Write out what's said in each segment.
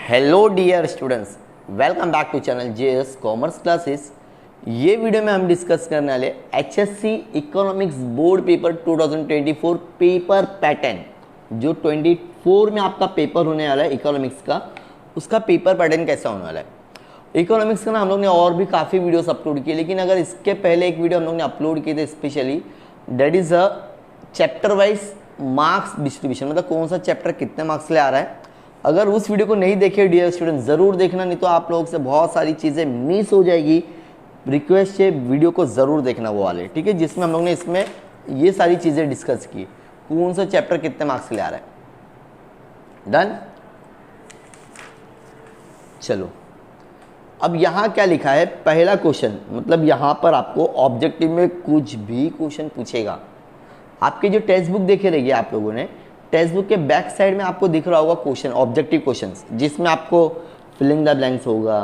Hello dear students, welcome back to channel JS commerce classes. ये video में हम discuss करने वाले HSC economics board paper 2024 paper pattern. जो 24 में आपका पेपर होने वाला है इकोनॉमिक्स का, उसका पेपर पैटर्न कैसा होने वाला है। इकोनॉमिक्स का ना हम लोग ने और भी काफ़ी वीडियोस अपलोड किए, लेकिन अगर इसके पहले एक वीडियो हम लोग ने अपलोड किए थे specially, that is a chapter wise marks distribution, मतलब कौन सा चैप्टर कितने मार्क्स ले आ रहा है। अगर उस वीडियो को नहीं देखे डियर स्टूडेंट, ज़रूर देखना, नहीं तो आप लोगों से बहुत सारी चीज़ें मिस हो जाएगी। रिक्वेस्ट है वीडियो को ज़रूर देखना वो वाले, ठीक है, जिसमें हम लोग ने इसमें ये सारी चीज़ें डिस्कस की, कौन सा चैप्टर कितने मार्क्स ले आ रहा है। डन। चलो, अब यहाँ क्या लिखा है, पहला क्वेश्चन, मतलब यहाँ पर आपको ऑब्जेक्टिव में कुछ भी क्वेश्चन पूछेगा। आपके जो टेक्स्ट बुक देखे रहेगी आप लोगों ने, टेक्स्ट बुक के बैक साइड में आपको दिख रहा होगा क्वेश्चन, ऑब्जेक्टिव क्वेश्चंस, जिसमें आपको फिलिंग द ब्लैंक्स होगा,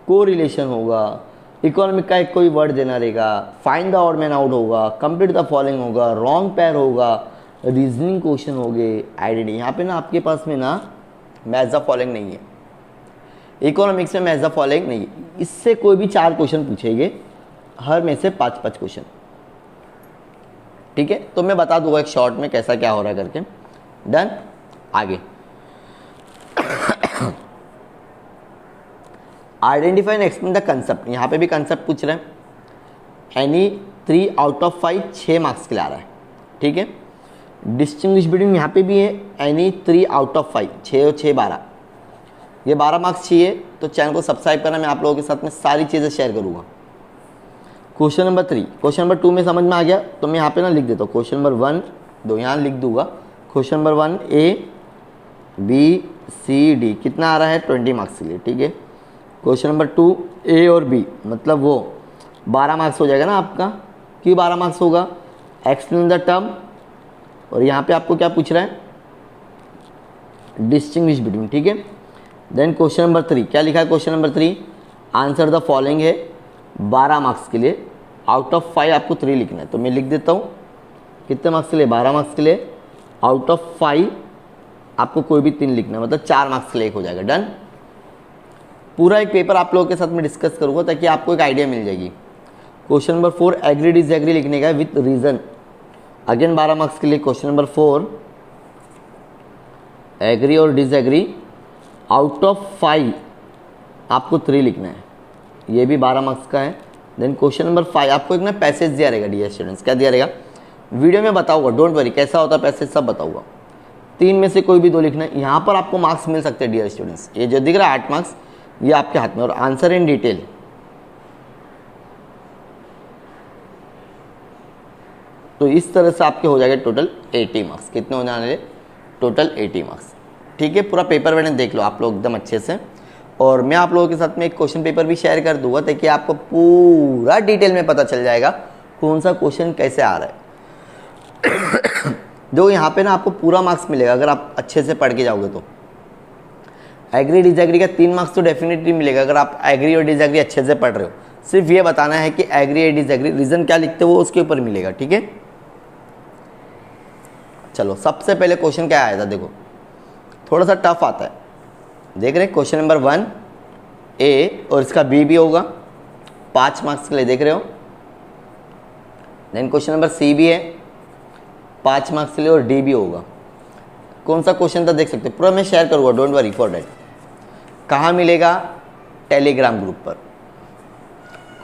को रिलेशन होगा, इकोनॉमिक का एक कोई वर्ड देना रहेगा, find the odd man out होगा, कंप्लीट द फॉलोइंग होगा, रॉन्ग पेयर होगा, रीजनिंग क्वेश्चन हो गए, आइडेंटिटी। यहाँ पे ना आपके पास में ना मैच द फॉलोइंग नहीं है, इकोनॉमिक्स में मैच द फॉलोइंग नहीं है। इससे कोई भी 4 क्वेश्चन पूछेंगे, हर में से 5-5 क्वेश्चन, ठीक है। तो मैं बता दूंगा एक शॉर्ट में कैसा क्या हो रहा है करके। डन। आगे identify and explain the concept. यहाँ पे भी कंसेप्ट पूछ रहे हैं। एनी 3 आउट ऑफ 5 6 मार्क्स के लिए आ रहा है, ठीक है। डिस्टिंग्विश बिटवीन यहाँ पे भी है, एनी 3 आउट ऑफ 5, 6 और 6 12, ये 12 मार्क्स चाहिए। तो चैनल को सब्सक्राइब करना, मैं आप लोगों के साथ में सारी चीज़ें शेयर करूँगा। क्वेश्चन नंबर 3, क्वेश्चन नंबर 2 में समझ में आ गया तो मैं यहाँ पे ना लिख देता हूँ। क्वेश्चन नंबर 1 2 यहाँ लिख दूंगा। Question number 1 A B C D कितना आ रहा है, 20 मार्क्स के लिए, ठीक है। क्वेश्चन नंबर 2 ए और बी, मतलब वो 12 मार्क्स हो जाएगा ना आपका। क्यों 12 मार्क्स होगा, एक्सप्लेन द टर्म, और यहाँ पे आपको क्या पूछ रहा है, डिस्टिंग्विश बिटवीन, ठीक है। देन क्वेश्चन नंबर 3 क्या लिखा है, question number 3 answer the following है, 12 मार्क्स के लिए, आउट ऑफ 5 आपको 3 लिखना है। तो मैं लिख देता हूँ कितने मार्क्स के लिए, 12 मार्क्स के लिए, आउट ऑफ 5 आपको कोई भी 3 लिखना है, मतलब 4 मार्क्स के लिए एक हो जाएगा। डन। पूरा एक पेपर आप लोगों के साथ में डिस्कस करूँगा ताकि आपको एक आइडिया मिल जाएगी। क्वेश्चन नंबर 4 एग्री डिसएग्री लिखने का है विथ रीजन, अगेन 12 मार्क्स के लिए। क्वेश्चन नंबर 4 एग्री और डिसएग्री, आउट ऑफ 5 आपको 3 लिखना है, ये भी 12 मार्क्स का है। देन क्वेश्चन नंबर 5 आपको एक ना पैसेज दिया रहेगा डियर स्टूडेंट्स, क्या दिया रहेगा, वीडियो में बताऊंगा, डोंट वरी, कैसा होता है पैसेज सब बताऊंगा। 3 में से कोई भी 2 लिखना है। यहाँ पर आपको मार्क्स मिल सकते हैं डियर स्टूडेंट्स, ये जो दिख रहा है 8 मार्क्स, ये आपके हाथ में, और आंसर इन डिटेल। तो इस तरह से आपके हो जाएगा टोटल 80 मार्क्स। कितने होने वाले, टोटल 80 मार्क्स, ठीक है। पूरा पेपर मैंने देख लो आप लोग एकदम अच्छे से, और मैं आप लोगों के साथ में एक क्वेश्चन पेपर भी शेयर कर दूंगा ताकि आपको पूरा डिटेल में पता चल जाएगा कौन सा क्वेश्चन कैसे आ रहा है। जो यहाँ पे ना आपको पूरा मार्क्स मिलेगा अगर आप अच्छे से पढ़ के जाओगे तो। एग्री डिसएग्री का 3 मार्क्स तो डेफिनेटली मिलेगा अगर आप एग्री और डिसएग्री अच्छे से पढ़ रहे हो। सिर्फ ये बताना है कि एग्री या डिसएग्री, रीजन क्या लिखते हो वो उसके ऊपर मिलेगा, ठीक है। चलो, सबसे पहले क्वेश्चन क्या आया था, देखो थोड़ा सा टफ आता है, देख रहे हैं। क्वेश्चन नंबर 1 ए और इसका बी भी होगा, 5 मार्क्स के लिए, देख रहे हो। देन क्वेश्चन नंबर सी भी है, 5 मार्क्स के लिए, और डी भी होगा। कौन सा क्वेश्चन था देख सकते हो, पूरा मैं शेयर करूँगा, डोंट वरी फॉर डैट। कहाँ मिलेगा, टेलीग्राम ग्रुप पर।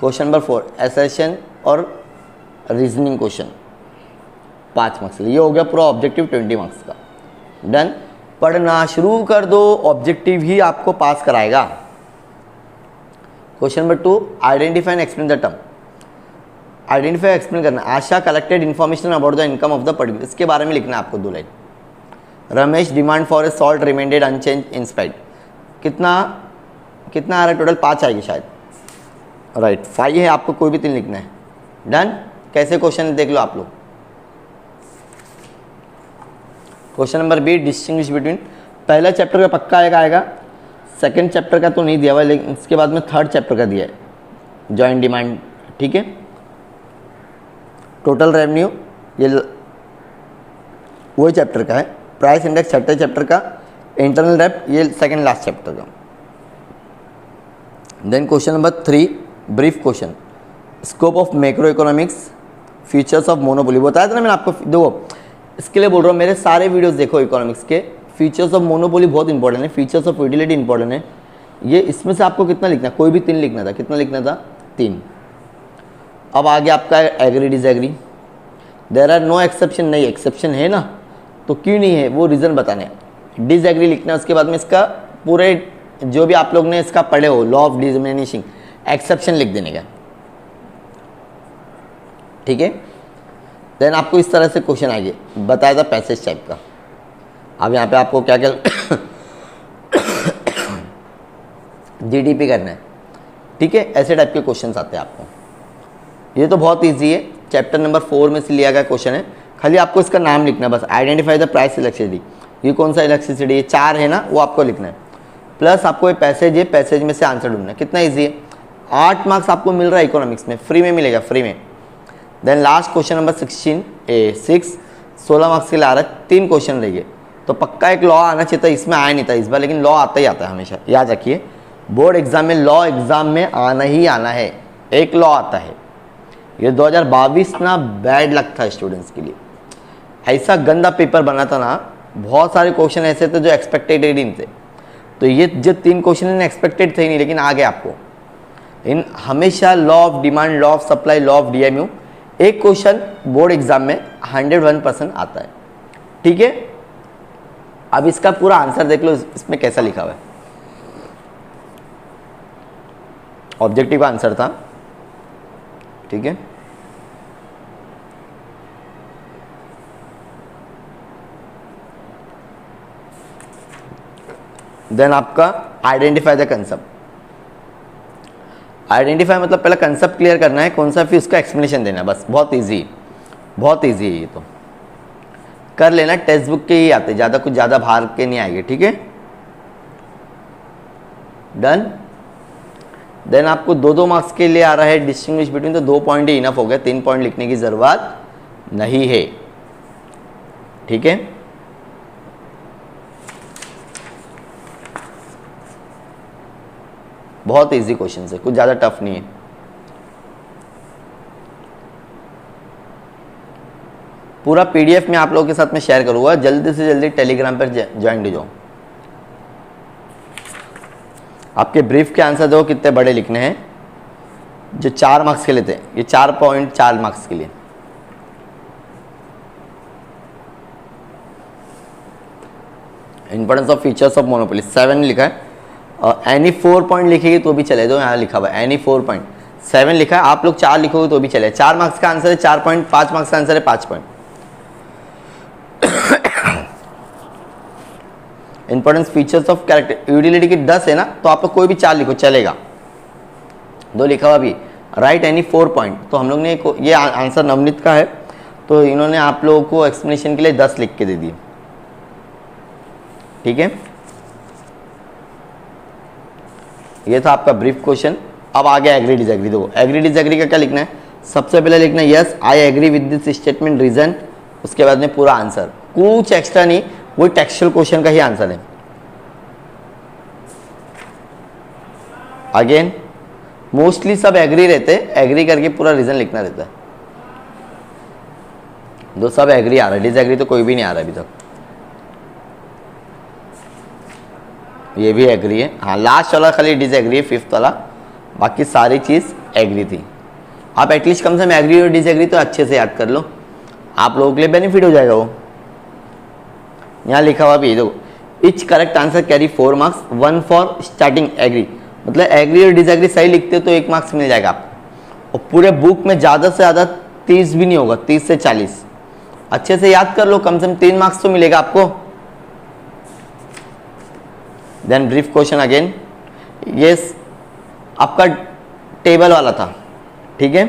क्वेश्चन नंबर 4 एसेशन और रीजनिंग क्वेश्चन, 5 मार्क्स के लिए, ये हो गया पूरा ऑब्जेक्टिव 20 मार्क्स का। डन। पढ़ना शुरू कर दो, ऑब्जेक्टिव ही आपको पास कराएगा। Question number 2 identify and explain the term. Identify explain करना, Asha collected information about the income of the particular, इसके बारे में लिखना है आपको 2 line. Ramesh demand for a salt remained unchange in spite, कितना आ रहा है, टोटल 5 आएगी शायद, राइट। 5 है, आपको कोई भी 3 लिखना है। डन। कैसे क्वेश्चन देख लो आप लोग। Question number be distinguish between, पहला चैप्टर का पक्का आएगा, सेकंड चैप्टर का तो नहीं दिया हुआ, लेकिन इसके बाद में थर्ड चैप्टर का दिया है, जॉइंट डिमांड, ठीक है। टोटल रेवेन्यू ये वही चैप्टर का है, प्राइस इंडेक्स छठे चैप्टर का, इंटरनल डेप्ट ये सेकंड लास्ट चैप्टर का। Then question number 3 brief question, scope of macro economics, features of monopoly. बताया था ना मैंने आपको, देखो इसके लिए बोल रहा हूँ, मेरे सारे वीडियोस देखो इकोनॉमिक्स के। फीचर्स ऑफ मोनोपोली बहुत इंपॉर्टेंट है, फीचर्स ऑफ यूटिलिटी इंपॉर्टेंट है। ये इसमें से आपको कितना लिखना है, कोई भी 3 लिखना था। कितना लिखना था? 3। अब आगे आपका agree disagree, there are no exception, नहीं एक्सेप्शन है ना, तो क्यों नहीं है वो रीज़न बताने हैं। डिसएग्री लिखना है, उसके बाद में इसका पूरे जो भी आप लोग ने इसका पढ़े हो, लॉ ऑफ डिमिनिशिंग एक्सेप्शन लिख देने का, ठीक है। देन आपको इस तरह से क्वेश्चन आएंगे, बताया था पैसेज टाइप का। अब यहाँ पे आपको क्या क्या जीडीपी करना है, ठीक है, ऐसे टाइप के क्वेश्चंस आते हैं आपको। ये तो बहुत इजी है, चैप्टर नंबर 4 में से लिया गया क्वेश्चन है। खाली आपको इसका नाम लिखना है बस, आइडेंटिफाई द प्राइस इलेक्ट्रिसिटी। ये कौन सा इलेक्ट्रिसिटी, ये 4 है ना, वो आपको लिखना है। प्लस आपको ये पैसेज है, पैसेज में से आंसर ढूंढना है। कितना ईजी है, 8 मार्क्स आपको मिल रहा है इकोनॉमिक्स में, फ्री में मिलेगा, फ्री में। Then last question number 16 marks के लिए आ रहा है, 3 क्वेश्चन रह गए। तो पक्का एक लॉ आना चाहिए था, इसमें आया नहीं था इस बार, लेकिन लॉ आता ही आता है हमेशा, याद रखिए। बोर्ड एग्जाम में लॉ एग्जाम में आना ही आना है, एक लॉ आता है। ये 2022 ना बैड लक था स्टूडेंट्स के लिए, ऐसा गंदा पेपर बना था ना, बहुत सारे क्वेश्चन ऐसे थे जो एक्सपेक्टेड ही नहीं थे। तो ये जो 3 क्वेश्चन एक्सपेक्टेड थे ही नहीं, लेकिन आ गए आपको। इन हमेशा law of demand, law of supply, law of DMU, एक क्वेश्चन बोर्ड एग्जाम में 101% आता है, ठीक है। अब इसका पूरा आंसर देख लो, इसमें कैसा लिखा हुआ है। ऑब्जेक्टिव का आंसर था, ठीक है। देन आपका आइडेंटिफाई द कंसेप्ट। आइडेंटिफाई मतलब पहले कंसेप्ट क्लियर करना है कौन सा, फिर उसका एक्सप्लेनेशन देना है, बस। बहुत इजी, बहुत इजी है ये तो, कर लेना। टेक्स्ट बुक के ही आते, ज़्यादा कुछ ज़्यादा बाहर के नहीं आएंगे, ठीक है। डन। देन आपको 2-2 मार्क्स के लिए आ रहा है डिस्टिंग्विश बिटवीन, तो 2 पॉइंट ही इनफ हो गया, 3 पॉइंट लिखने की ज़रूरत नहीं है, ठीक है। बहुत इजी क्वेश्चन है, कुछ ज़्यादा टफ नहीं है। पूरा पीडीएफ में आप लोगों के साथ में शेयर करूंगा, जल्दी से जल्दी टेलीग्राम पर ज्वाइन हो जाओ। आपके ब्रीफ के आंसर देखो कितने बड़े लिखने हैं, जो 4 मार्क्स के लिए थे, ये 4.4 मार्क्स के लिए। Importance of features of monopoly 7 लिखा है, और एनी 4 पॉइंट लिखेगी तो भी चले, दो यहाँ लिखा हुआ है एनी 4 पॉइंट, 7 लिखा है, आप लोग 4 लिखोगे तो भी चले। 4 मार्क्स का आंसर है 4 पॉइंट, 5 मार्क्स का आंसर है 5 point. Importance features of character, utility की 10 है ना, तो आप लोग कोई भी 4 लिखो चलेगा। 2 लिखा हुआ भी, राइट एनी 4 पॉइंट, तो हम लोग ने ये आंसर नवनीत का है, तो इन्होंने आप लोगों को एक्सप्लेनेशन के लिए 10 लिख के दे दिए, ठीक है। ये था आपका ब्रीफ क्वेश्चन। अब आ गया एग्री डिसएग्री। देखो एग्री डिसएग्री का क्या लिखना है, सबसे पहले लिखना है yes I agree with this statement reason, उसके बाद में पूरा आंसर, कुछ एक्स्ट्रा नहीं, वही टेक्सचुअल क्वेश्चन का ही आंसर है। अगेन मोस्टली सब एग्री रहते, एग्री करके पूरा रीजन लिखना रहता है। दो सब एग्री आ रहा है, डिसएग्री तो कोई भी नहीं आ रहा अभी तक। ये भी एग्री है, हाँ लास्ट वाला खाली डिसएग्री है, 5th वाला, बाकी सारी चीज़ एग्री थी। आप एटलीस्ट कम से कम एग्री और डिसएग्री तो अच्छे से याद कर लो, आप लोगों के लिए बेनिफिट हो जाएगा वो। यहाँ लिखा हुआ भी देखो, each correct answer carry 4 marks, 1 for starting agree, मतलब एग्री और डिसएग्री सही लिखते हो तो 1 मार्क्स मिल जाएगा आपको। और पूरे बुक में ज़्यादा से ज़्यादा 30 भी नहीं होगा, 30 से 40 अच्छे से याद कर लो, कम से कम 3 मार्क्स तो मिलेगा आपको। देन ब्रीफ क्वेश्चन अगेन, ये आपका टेबल वाला था, ठीक है।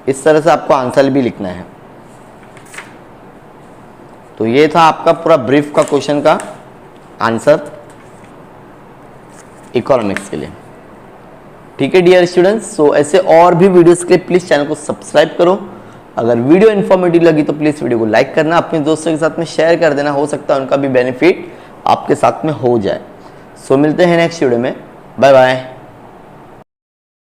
इस तरह से आपको आंसर भी लिखना है। तो ये था आपका पूरा ब्रीफ का क्वेश्चन का आंसर इकोनॉमिक्स के लिए, ठीक है डियर स्टूडेंट्स। सो ऐसे और भी वीडियोस के लिए प्लीज चैनल को सब्सक्राइब करो। अगर वीडियो इन्फॉर्मेटिव लगी तो प्लीज वीडियो को लाइक करना, अपने दोस्तों के साथ में शेयर कर देना, हो सकता है उनका भी बेनिफिट आपके साथ में हो जाए। सो मिलते हैं नेक्स्ट वीडियो में, बाय बाय।